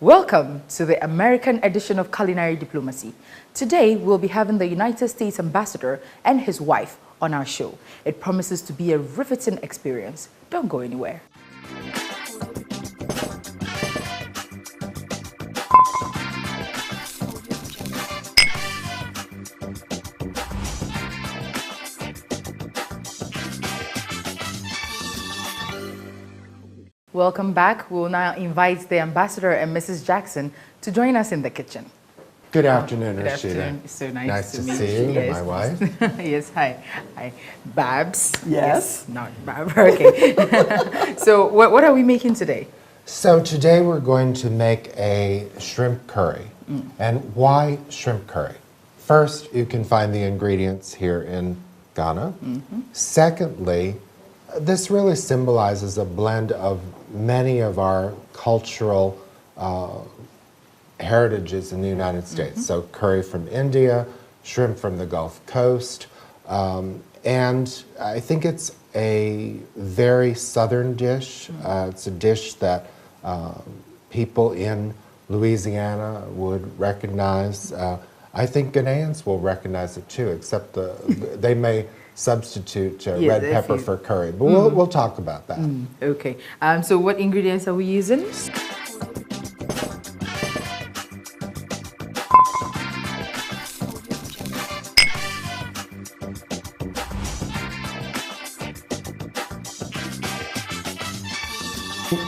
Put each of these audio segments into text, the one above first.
Welcome to the American edition of Culinary Diplomacy. Today, we'll be having the United States Ambassador and his wife on our show. It promises to be a riveting experience. Don't go anywhere. Welcome back. We'll now invite the Ambassador and Mrs. Jackson to join us in the kitchen. Good afternoon, Good Rasheeda. afternoon. It's so nice to see meet you, Yes. my wife. Yes, hi. Hi. Babs. Yes. Not Babs. Okay. So what are we making today? So today we're going to make a shrimp curry. And why shrimp curry? First, you can find the ingredients here in Ghana. Secondly, this really symbolizes a blend of many of our cultural heritages in the United States. So curry from India, shrimp from the Gulf Coast, and I think it's a very southern dish. It's a dish that people in Louisiana would recognize. I think Ghanaians will recognize it too, except they may substitute red pepper for curry, but we'll talk about that. Okay. So what ingredients are we using?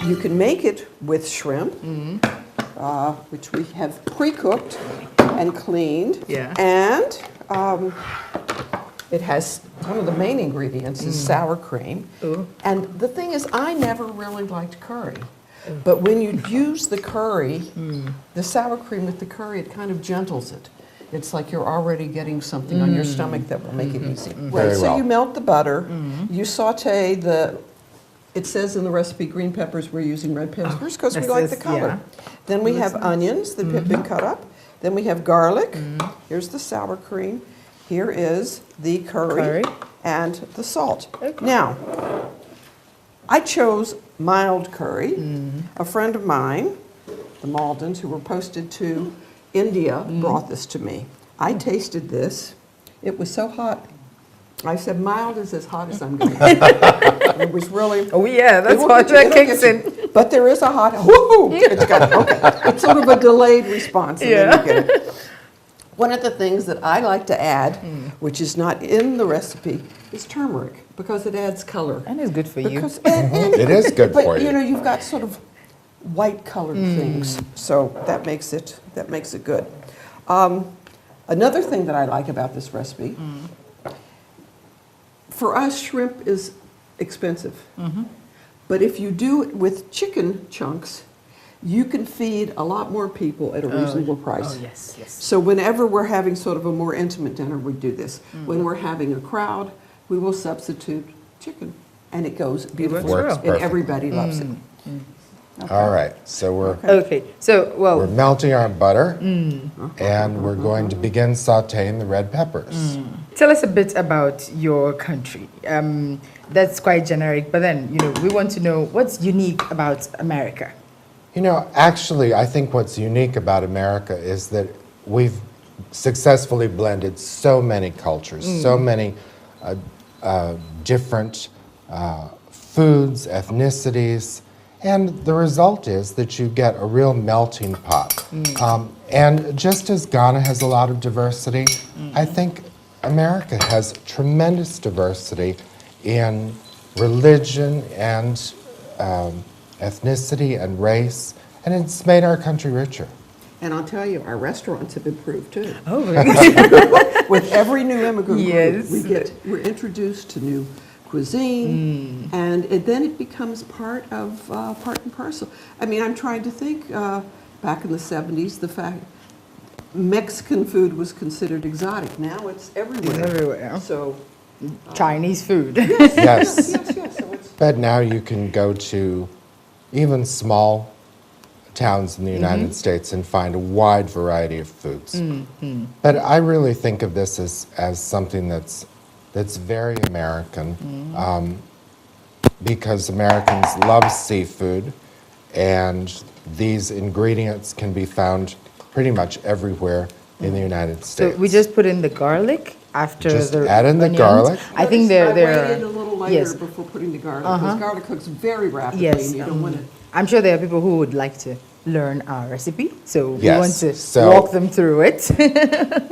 You can make it with shrimp, which we have pre-cooked and cleaned. Yeah. And it has one of the main ingredients is sour cream. Ooh. And the thing is, I never really liked curry. But when you use the curry, the sour cream with the curry, it kind of gentles it. It's like you're already getting something on your stomach that will make it easy. Very So well. you melt the butter, you saute it says in the recipe green peppers, we're using red peppers because we this like is- the color. yeah. Then we have onions that have been cut up. Then we have garlic. Here's the sour cream. Here is the curry. And the salt. Okay. Now, I chose mild curry. A friend of mine, the Maldons, who were posted to India, brought this to me. I tasted this. It was so hot. I said, mild is as hot as I'm going to get. It was really... Oh yeah, that's It'll what get you, that it'll kicks get in. you. But there is a hot... Woohoo! It's got, okay. It's sort of a delayed response. And then you get it. One of the things that I like to add, which is not in the recipe, is turmeric, because it adds color. And it's good for you. Because, It is good but, for you. you know, you've got sort of white colored things, so that makes it good. Another thing that I like about this recipe, for us, shrimp is expensive. But if you do it with chicken chunks, you can feed a lot more people at a reasonable price. Oh yes, yes. So whenever we're having sort of a more intimate dinner, we do this. When we're having a crowd, we will substitute chicken, and it goes beautifully, Works and perfect. everybody loves it. All right, so we're Okay. So we're melting our butter, and we're going to begin sautéing the red peppers. tell us a bit about your country. That's quite generic, but then we want to know what's unique about America. You know, actually, I think what's unique about America is that we've successfully blended so many cultures, so many different foods, ethnicities, and the result is that you get a real melting pot. And just as Ghana has a lot of diversity, I think America has tremendous diversity in religion and ethnicity and race, and it's made our country richer. And I'll tell you, our restaurants have improved too. Oh, really? With every new immigrant Yes. group, we're introduced to new cuisine, and then it becomes part and parcel. I mean, I'm trying to think, back in the 70s, the fact Mexican food was considered exotic. Now it's everywhere. Everywhere. So, Chinese food. Yes. yes. So it's But now you can go to even small towns in the United States and find a wide variety of foods. But I really think of this as something that's very American, because Americans love seafood, and these ingredients can be found pretty much everywhere in the United So States. we just put in the garlic after Just the add in the onions. garlic. I think they're I waited a little later yes. before putting the garlic, because garlic cooks very rapidly, Yes, and you don't want to. I'm sure there are people who would like to learn our recipe, so we Yes, want to so- walk them through it.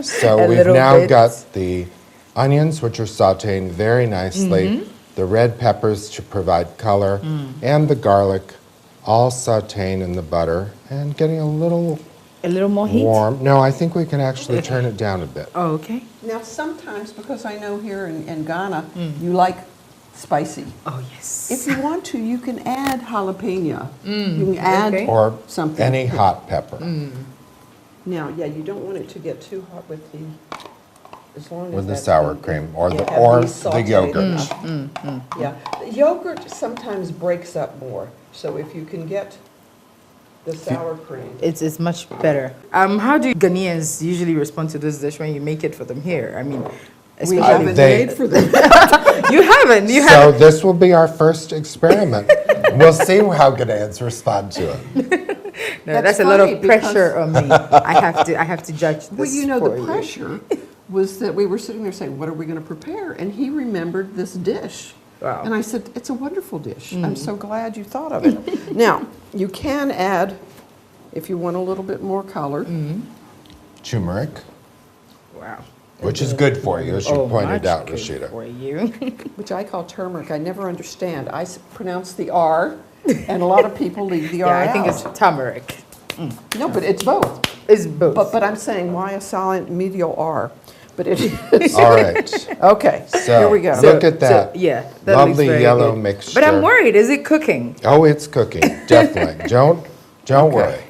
So a we've little now bit. got the onions, which are sauteing very nicely, Mm-hmm. the red peppers to provide color, Mm. and the garlic all sauteing in the butter and getting a little A little more heat. warm. No, I think we can actually turn it down a bit. Oh, okay. Now, sometimes, because I know here in Ghana, you like spicy. Oh, yes. If you want to, you can add jalapeno. You can add Okay. Or something. any hot pepper. Now, yeah, you don't want it to get too hot with the, as long as With the that's sour been- cream or you the have or these the sauteed yogurt. enough. Yeah, the yogurt sometimes breaks up more, so if you can get the sour cream. It's much better. How do Ghanaians usually respond to this dish when you make it for them here? I mean, We especially haven't they- made for them. you haven't. You So haven't. this will be our first experiment. We'll see how Ghanaians respond to it. No, That's that's a lot funny of pressure because- on me. I have to judge this Well, you know, for the you. pressure was that we were sitting there saying, what are we going to prepare? And he remembered this dish. Wow. And I said, it's a wonderful dish. I'm so glad you thought of it. Now, you can add, if you want a little bit more color, Turmeric, Wow. which is good for you, as you Oh, pointed much out, good Rasheeda. for you. which I call turmeric. I never understand. I pronounce the R, and a lot of people leave the R yeah, I think out. it's turmeric. No, but it's both. It's both. But I'm saying, why a silent medial R? But it is. All right. Okay, So, here we go. look at that. yeah, that looks Lovely very yellow good. mixture. But I'm worried. Is it cooking? Oh, it's cooking, definitely. Don't worry.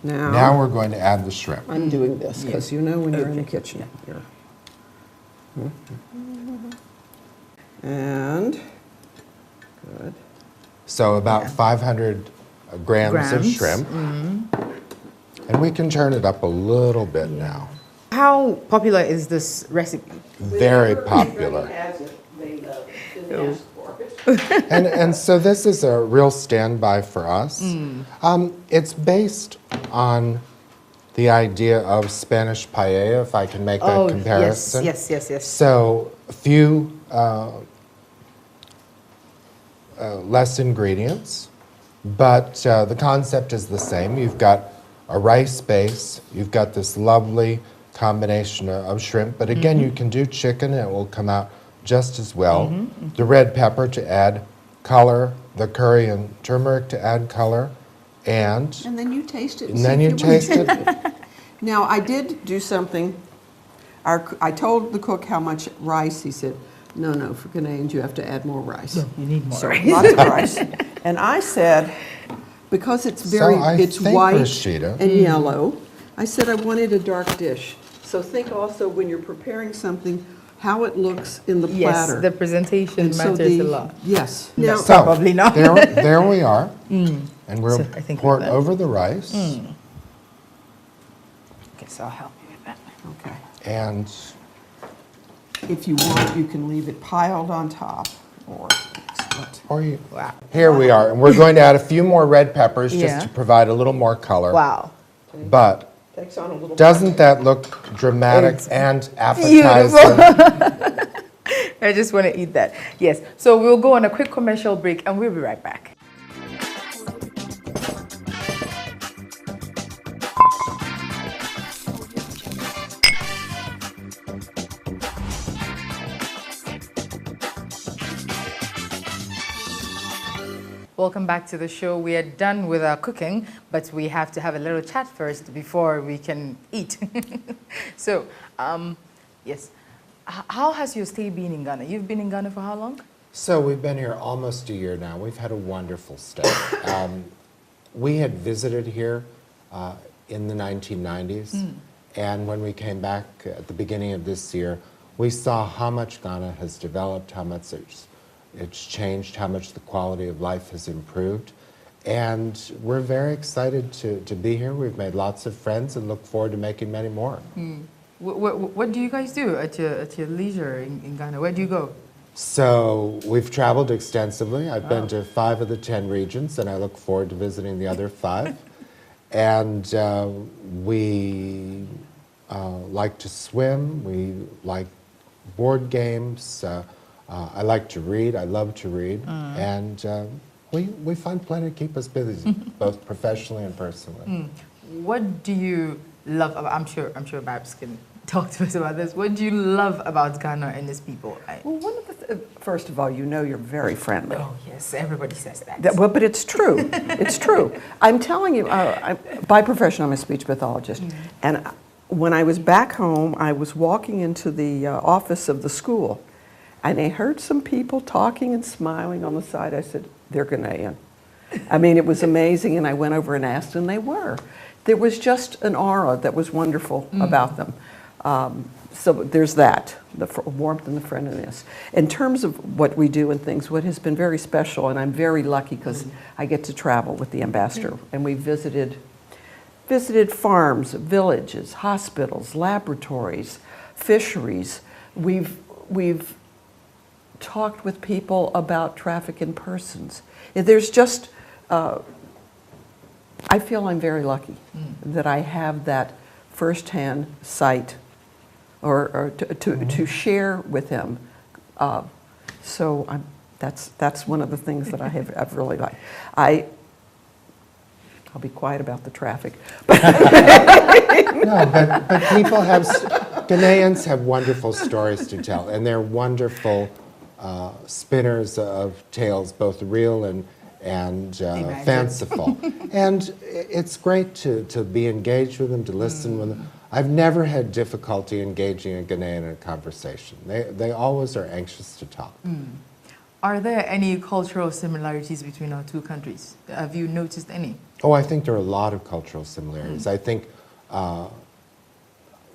Now, Now we're going to add the shrimp. I'm doing this, because you know when you're in the Okay. kitchen. Here. And, good. So about 500 grams of Grams. shrimp. And we can turn it up a little bit now. How popular is this recipe? Very popular. Has it, they didn't ask for it. And so this is a real standby for us. It's based on the idea of Spanish paella, if I can make that Oh, comparison. yes. So a few less ingredients, but the concept is the same. You've got a rice base, you've got this lovely combination of shrimp, but again, you can do chicken and it will come out just as well. The red pepper to add color, the curry and turmeric to add color, and And then you taste it. and then you taste it. Now, I did do something. I told the cook how much rice. He said, no, for Ghanaians, you have to add more rice. You need more. So lots of rice. And I said, because it's very, So I it's think, white Rasheeda- and yellow, I said I wanted a dark dish. So think also when you're preparing something, how it looks in the Yes, platter. the presentation And so matters a the- lot. Yes. No. Now, So, Probably not. there we are. And we'll So I think pour it with that- over the rice. Okay, so I'll help you with that. okay. And If you want, you can leave it piled on top, or split. or you, Wow. here we are. And we're going to add a few more red peppers Yeah. just to provide a little more color. Wow. But Takes on a little. doesn't that look dramatic It's and beautiful. appetizing? I just want to eat that. Yes. So we'll go on a quick commercial break and we'll be right back. Welcome back to the show. We are done with our cooking, but we have to have a little chat first before we can eat. So, yes. How has your stay been in Ghana? You've been in Ghana for how long? So we've been here almost a year now. We've had a wonderful stay. We had visited here in the 1990s, and when we came back at the beginning of this year, we saw how much Ghana has developed, how much it's changed, how much the quality of life has improved. And we're very excited to be here. We've made lots of friends and look forward to making many more. What do you guys do at your leisure in Ghana? Where do you go? So we've traveled extensively. I've been to 5 of the 10 regions, and I look forward to visiting the other 5. and we like to swim. We like board games. I like to read. I love to read, and we find plenty to keep us busy, both professionally and personally. What do you love about, I'm sure Babs can talk to us about this. What do you love about Ghana and its people? Well, one of the first of all, you know you're very friendly. Oh yes, everybody says that. Well, but it's true. It's true. I'm telling you, by profession, I'm a speech pathologist. And when I was back home, I was walking into the office of the school, and I heard some people talking and smiling on the side. I said, they're Ghanaian. I mean, it was amazing, and I went over and asked, and they were. There was just an aura that was wonderful about them. So there's that, the warmth and the friendliness. In terms of what we do and things, what has been very special, and I'm very lucky because I get to travel with the ambassador, and we visited farms, villages, hospitals, laboratories, fisheries. We've talked with people about traffic in persons. There's just, I feel I'm very lucky that I have that firsthand sight or to share with him. So that's one of the things that I've really liked. I'll be quiet about the traffic. No, but people have, Ghanaians have wonderful stories to tell, and they're wonderful spinners of tales, both real and fanciful. And it's great to be engaged with them, to listen with them. I've never had difficulty engaging a Ghanaian in a conversation. They always are anxious to talk. Are there any cultural similarities between our two countries? Have you noticed any? Oh, I think there are a lot of cultural similarities. I think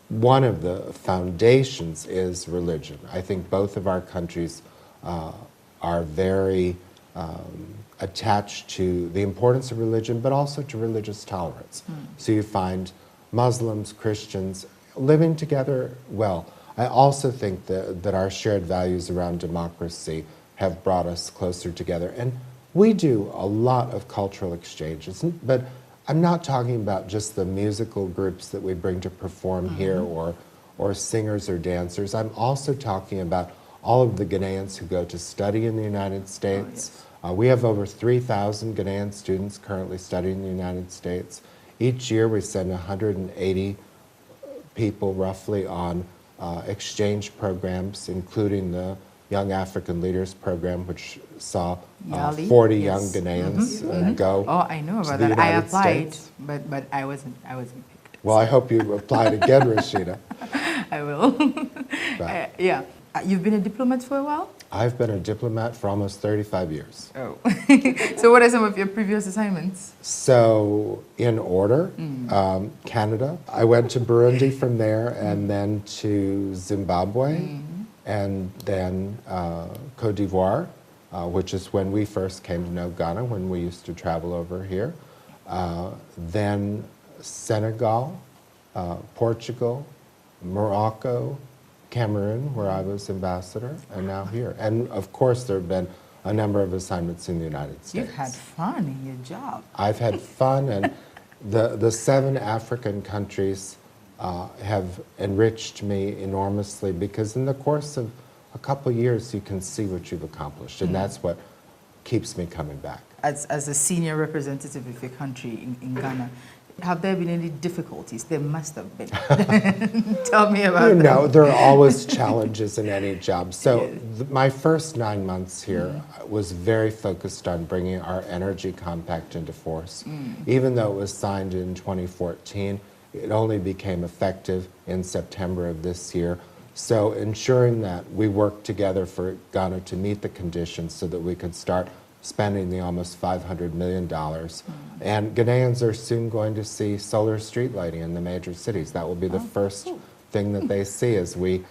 one of the foundations is religion. I think both of our countries are very attached to the importance of religion, but also to religious tolerance. So you find Muslims, Christians living together well. I also think that our shared values around democracy have brought us closer together. And we do a lot of cultural exchanges, but I'm not talking about just the musical groups that we bring to perform here or singers or dancers. I'm also talking about all of the Ghanaians who go to study in the United States. We have over 3,000 Ghanaian students currently studying in the United States. Each year we send 180 people roughly on exchange programs, including the Young African Leaders Program, which saw 40 young Ghanaians go. Oh, I know about that. I applied, but I wasn't picked. Well, I hope you apply again, Rasheeda. I will. Yeah. You've been a diplomat for a while? I've been a diplomat for almost 35 years. Oh. So what are some of your previous assignments? So, in order, Canada. I went to Burundi from there, and then to Zimbabwe, and then Cote d'Ivoire, which is when we first came to know Ghana, when we used to travel over here. Then Senegal, Portugal, Morocco, Cameroon, where I was ambassador, and now here. And of course, there have been a number of assignments in the United States. You've had fun in your job. I've had fun, and the 7 African countries have enriched me enormously, because in the course of a couple of years, you can see what you've accomplished, and that's what keeps me coming back. As a senior representative of your country in Ghana, have there been any difficulties? There must have been. Tell me about them. No, there are always challenges in any job. So my first 9 months here was very focused on bringing our energy compact into force. Even though it was signed in 2014, it only became effective in September of this year. So ensuring that we work together for Ghana to meet the conditions so that we could start spending the almost $500 million. And Ghanaians are soon going to see solar street lighting in the major cities. That will be the first thing that they see as we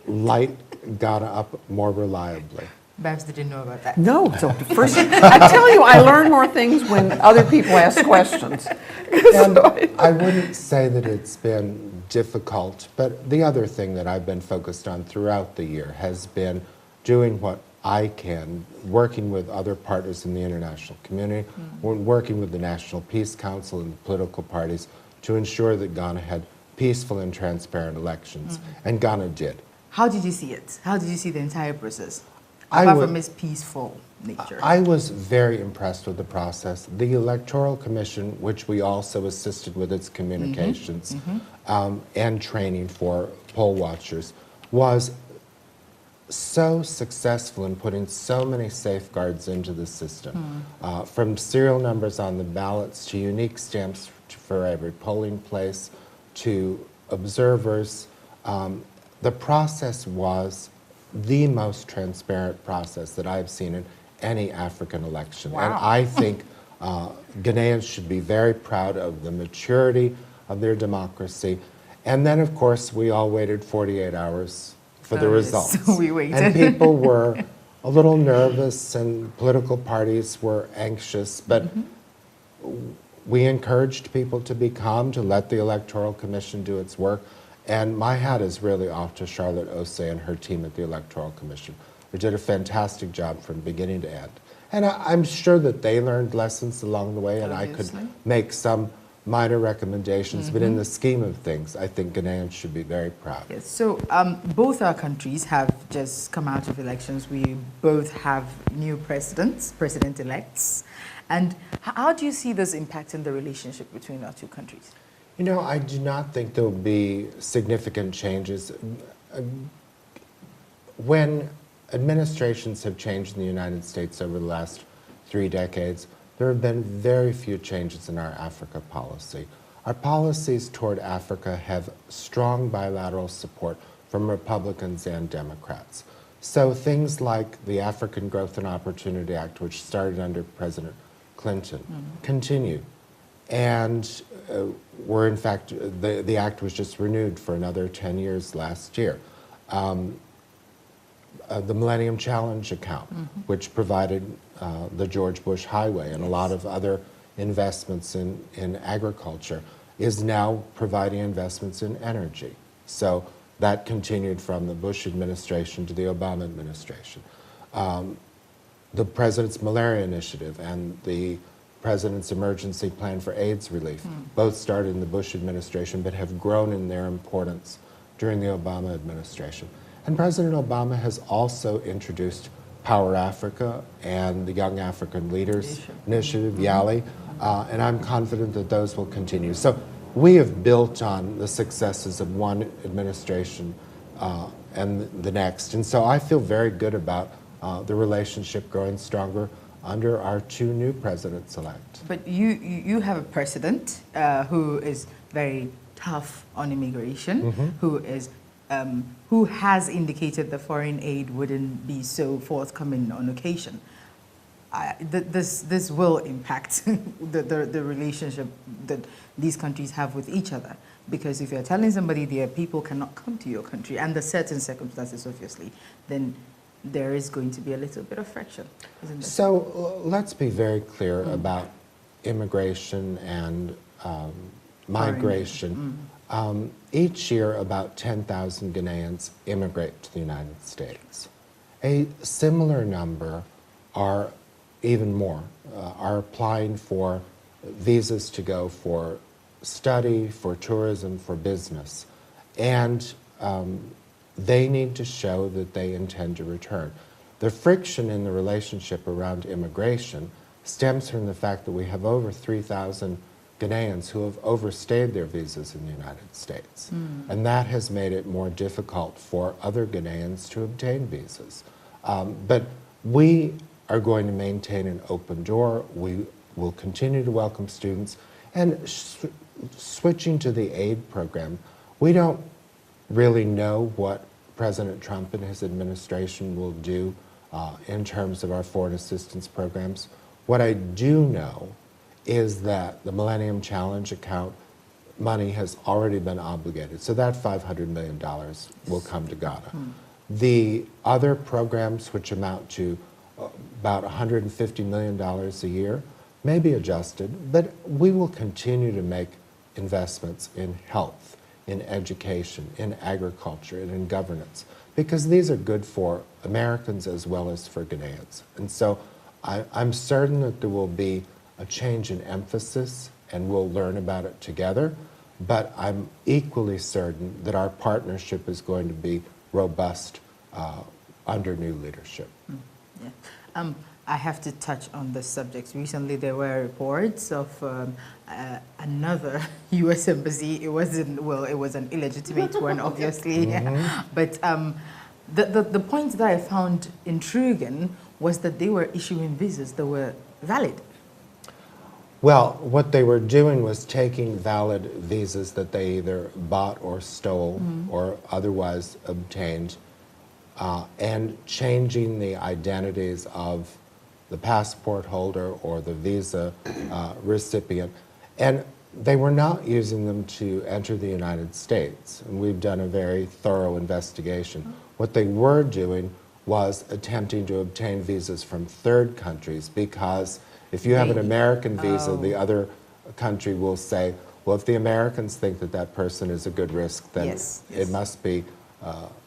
light Ghana up more reliably. Babs didn't know about that. No, so first, I tell you, I learn more things when other people ask questions. And I wouldn't say that it's been difficult, but the other thing that I've been focused on throughout the year has been doing what ICANN, working with other partners in the international community, working with the National Peace Council and political parties to ensure that Ghana had peaceful and transparent elections, and Ghana did. How did you see it? How did you see the entire process, I apart would- from its peaceful nature? I was very impressed with the process. The Electoral Commission, which we also assisted with its communications and training for poll watchers, was so successful in putting so many safeguards into the system, from serial numbers on the ballots to unique stamps for every polling place to observers. The process was the most transparent process that I've seen in any African election. And Wow. I think Ghanaians should be very proud of the maturity of their democracy. And then, of course, we all waited 48 hours for the Oh, yes. results. We waited. And people were a little nervous and political parties were anxious, but we encouraged people to be calm, to let the Electoral Commission do its work. And my hat is really off to Charlotte Osei and her team at the Electoral Commission. They did a fantastic job from beginning to end. And I'm sure that they learned lessons along the way, and I Obviously. could make some minor recommendations, but in the scheme of things, I think Ghanaians should be very proud. Yes, so both our countries have just come out of elections. We both have new presidents, president-elects. And how do you see this impacting the relationship between our two countries? You know, I do not think there will be significant changes. When administrations have changed in the United States over the last 3 decades, there have been very few changes in our Africa policy. Our policies toward Africa have strong bilateral support from Republicans and Democrats. So things like the African Growth and Opportunity Act, which started under President Clinton, continue. And were in fact, the act was just renewed for another 10 years last year. The Millennium Challenge account, which provided the George Bush Highway and a lot of other investments in agriculture, is now providing investments in energy. So that continued from the Bush administration to the Obama administration. The President's Malaria Initiative and the President's Emergency Plan for AIDS Relief both started in the Bush administration but have grown in their importance during the Obama administration. And President Obama has also introduced Power Africa and the Young African Leaders Initiative, YALI, and I'm confident that those will continue. So we have built on the successes of one administration and the next, and so I feel very good about the relationship growing stronger under our 2 new presidents-elect. But you have a president who is very tough on immigration, who has indicated that foreign aid wouldn't be so forthcoming on occasion. This will impact the relationship that these countries have with each other. Because if you're telling somebody their people cannot come to your country, under certain circumstances, obviously, then there is going to be a little bit of friction, isn't there? So let's be very clear about immigration and migration. Each year, about 10,000 Ghanaians immigrate to the United States. A similar number are, even more, are applying for visas to go for study, for tourism, for business. And they need to show that they intend to return. The friction in the relationship around immigration stems from the fact that we have over 3,000 Ghanaians who have overstayed their visas in the United States. And that has made it more difficult for other Ghanaians to obtain visas. But we are going to maintain an open door. We will continue to welcome students. And switching to the aid program, we don't really know what President Trump and his administration will do in terms of our foreign assistance programs. What I do know is that the Millennium Challenge account money has already been obligated. So that $500 million will come to Ghana. The other programs, which amount to about $150 million a year, may be adjusted, but we will continue to make investments in health, in education, in agriculture, and in governance because these are good for Americans as well as for Ghanaians. And so I'm certain that there will be a change in emphasis and we'll learn about it together, but I'm equally certain that our partnership is going to be robust under new leadership. Yeah. I have to touch on this subject. Recently, there were reports of another U.S. embassy. It wasn't, well, it was an illegitimate one, obviously. But the point that I found intriguing was that they were issuing visas that were valid. Well, what they were doing was taking valid visas that they either bought or stole or otherwise obtained and changing the identities of the passport holder or the visa recipient. And they were not using them to enter the United States. And we've done a very thorough investigation. What they were doing was attempting to obtain visas from third countries, because if you have an American visa, the other country will say, well, if the Americans think that that person is a good risk, then it must be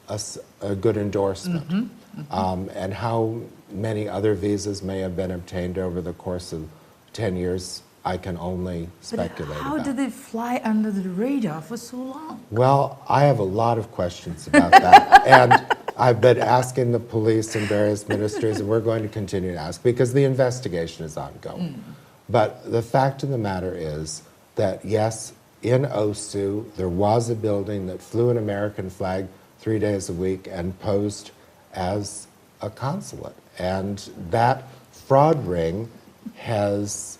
a good endorsement. And how many other visas may have been obtained over the course of 10 years, I can only speculate How about. did they fly under the radar for so long? Well, I have a lot of questions about that. And I've been asking the police and various ministries, and we're going to continue to ask because the investigation is ongoing. But the fact of the matter is that, yes, in Osu, there was a building that flew an American flag 3 days a week and posed as a consulate. And that fraud ring has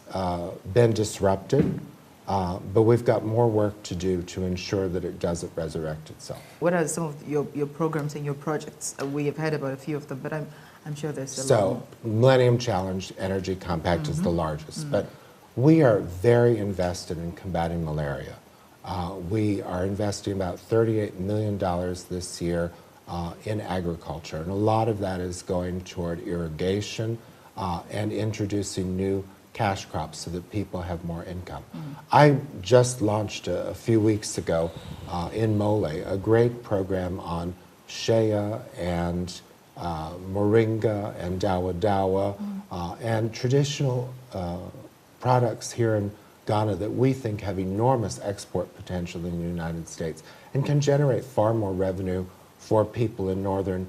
been disrupted, but we've got more work to do to ensure that it doesn't resurrect itself. What are some of your programs and your projects? We have heard about a few of them, but I'm sure there's a lot So, more. Millennium Challenge Energy Compact is the largest, but we are very invested in combating malaria. We are investing about $38 million this year in agriculture, and a lot of that is going toward irrigation and introducing new cash crops so that people have more income. I just launched a few weeks ago in Mole a great program on shea and moringa and dawa dawa and traditional products here in Ghana that we think have enormous export potential in the United States and can generate far more revenue for people in northern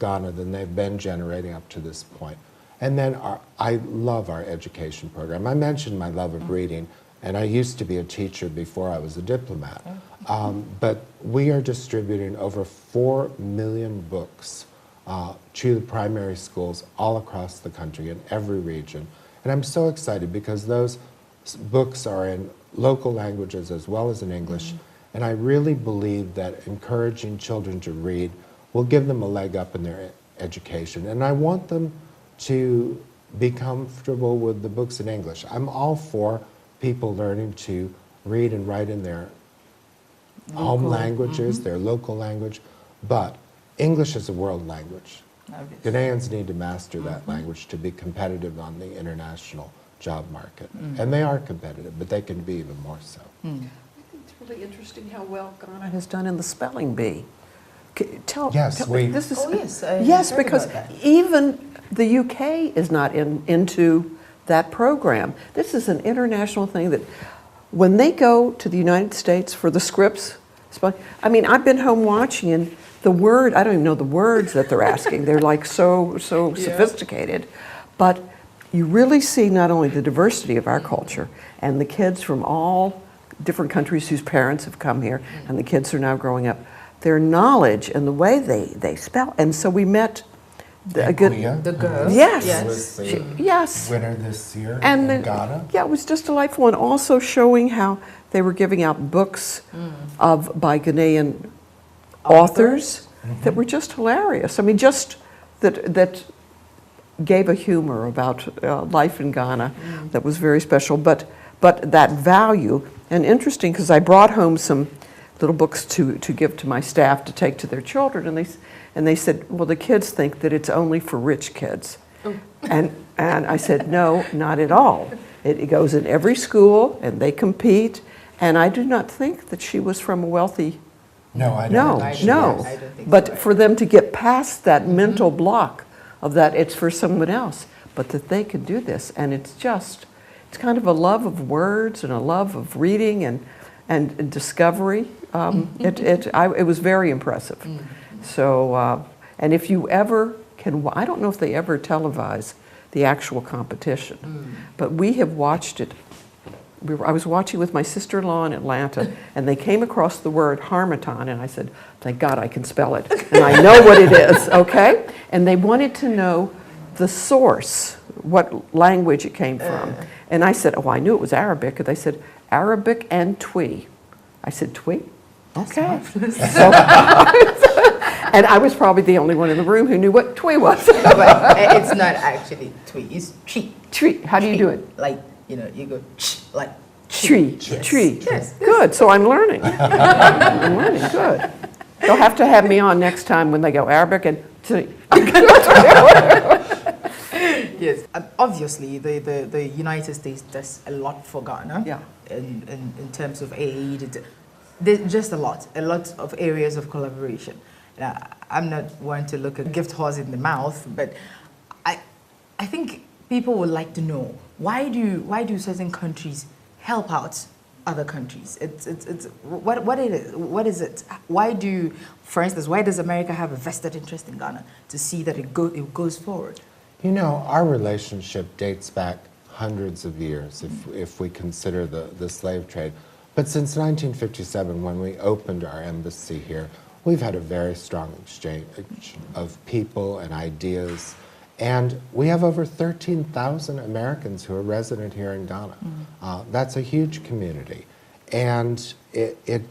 Ghana than they've been generating up to this point. And then I love our education program. I mentioned my love of reading, and I used to be a teacher before I was a diplomat. But we are distributing over 4 million books to the primary schools all across the country in every region. And I'm so excited because those books are in local languages as well as in English. And I really believe that encouraging children to read will give them a leg up in their education. And I want them to be comfortable with the books in English. I'm all for people learning to read and write in their home languages, their local language, but English is a world language. Obviously. Ghanaians need to master that language to be competitive on the international job market. And they are competitive, but they can be even more so. I think it's really interesting how well Ghana has done in the spelling bee. Tell me, this is, yes, because even the UK is not into that program. This is an international thing that when they go to the United States for the scripts, I mean, I've been home watching and the word, I don't even know the words that they're asking. They're like so sophisticated. But you really see not only the diversity of our culture and the kids from all different countries whose parents have come here and the kids are now growing up, their knowledge and the way they spell. And so we met the girl. Yes. Yes. Winner this year and in Ghana. Yeah, it was just delightful. And also showing how they were giving out books by Ghanaian authors that were just hilarious. I mean, just that gave a humor about life in Ghana that was very special. But that value, and interesting because I brought home some little books to give to my staff to take to their children, and they said, well, the kids think that it's only for rich kids. And I said, no, not at all. It goes in every school, and they compete. And I do not think that she was from a wealthy No, I don't No, think she no. is. I don't think But so. for them to get past that mental block of that it's for someone else, but that they could do this. And it's kind of a love of words and a love of reading and discovery. It was very impressive. So, and if you ever can, I don't know if they ever televise the actual competition, but we have watched it. I was watching with my sister-in-law in Atlanta, and they came across the word harmattan, and I said, thank God I can spell it, and I know what it is, okay? And they wanted to know the source, what language it came from. And I said, oh, I knew it was Arabic, and they said, Arabic and Twi. I said, Twi? Okay. So, and I was probably the only one in the room who knew what Twi was. But it's not actually Twi, it's Chi. Tree, how do you do it? Like, you know, you go like Tree, Yes. tree. Yes. Good, so I'm learning. I'm learning, good. They'll have to have me on next time when they go Arabic and Twi. Yes. Obviously, the United States does a lot for Ghana. Yeah. In terms of aid, there's just a lot of areas of collaboration. Now, I'm not one to look a gift horse in the mouth, but I think people would like to know why do certain countries help out other countries? It's what is it? Why do, for instance, why does America have a vested interest in Ghana to see that it goes forward? You know, our relationship dates back hundreds of years if we consider the slave trade. But since 1957, when we opened our embassy here, we've had a very strong exchange of people and ideas. And we have over 13,000 Americans who are resident here in Ghana. That's a huge community. And it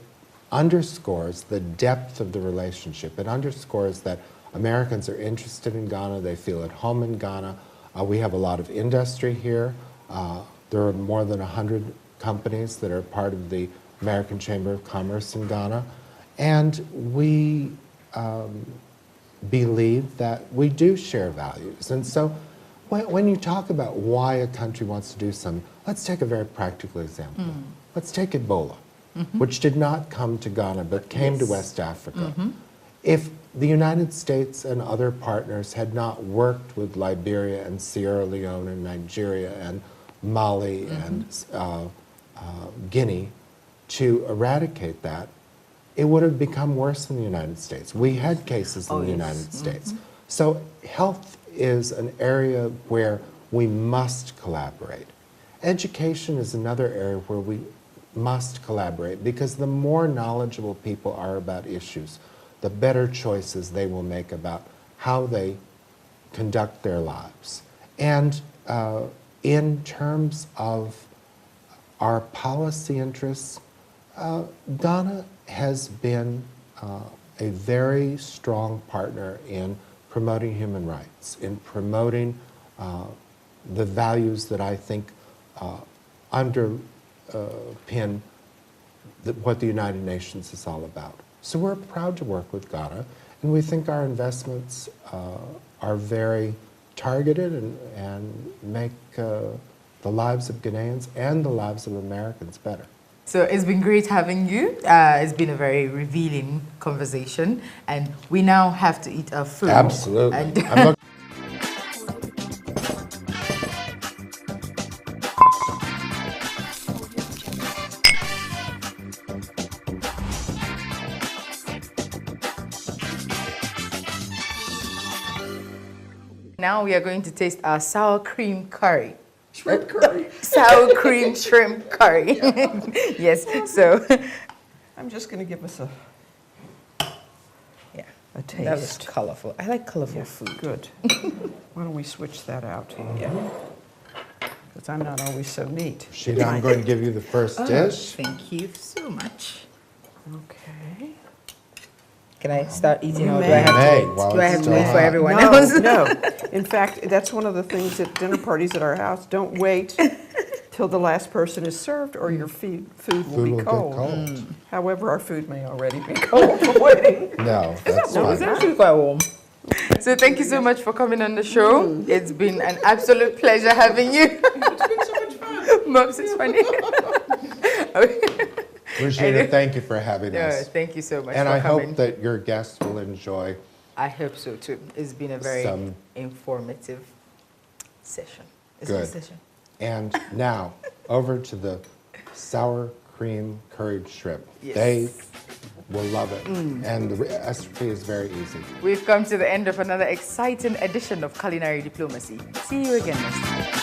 underscores the depth of the relationship. It underscores that Americans are interested in Ghana. They feel at home in Ghana. We have a lot of industry here. There are more than 100 companies that are part of the American Chamber of Commerce in Ghana. And we believe that we do share values. And so when you talk about why a country wants to do something, let's take a very practical example. Let's take Ebola, which did not come to Ghana but came to West Africa. If the United States and other partners had not worked with Liberia and Sierra Leone and Nigeria and Mali and Guinea to eradicate that, it would have become worse in the United States. We had cases in the United States. So health is an area where we must collaborate. Education is another area where we must collaborate because the more knowledgeable people are about issues, the better choices they will make about how they conduct their lives. And in terms of our policy interests, Ghana has been a very strong partner in promoting human rights, in promoting the values that I think underpin what the United Nations is all about. So we're proud to work with Ghana, and we think our investments are very targeted and make the lives of Ghanaians and the lives of Americans better. So it's been great having you. It's been a very revealing conversation, and we now have to eat our food. Absolutely. And I'm looking now we are going to taste our sour cream curry. Shrimp curry. Sour cream shrimp curry. Yes, so I'm just going to give us yeah, a taste. that was colorful. I like colorful Yeah, food. good. Why don't we switch that out here? Yeah. Because I'm not always so neat. Sheila, I'm going to give you the first dish. Thank you so much. Okay. Can I start eating, You or do I may. have to May, wait? while Do I it's have to still wait for hot. everyone No, else? no. In fact, that's one of the things at dinner parties at our house. Don't wait till the last person is served or your food will Food be will get cold. cold. However, our food may already be cold from waiting. No, that's No, it's fine. actually quite warm. So thank you so much for coming on the show. It's been an absolute pleasure having you. It's been so much fun. Moms, it's funny. Rashida, thank you for having us. Thank you so much And for I coming. hope that your guests will enjoy. I hope so too. It's been a very informative session. It's a Good. session. And now, over to the sour cream curried shrimp. Yes. They will love it. And the recipe is very easy. We've come to the end of another exciting edition of Culinary Diplomacy. See you again next time.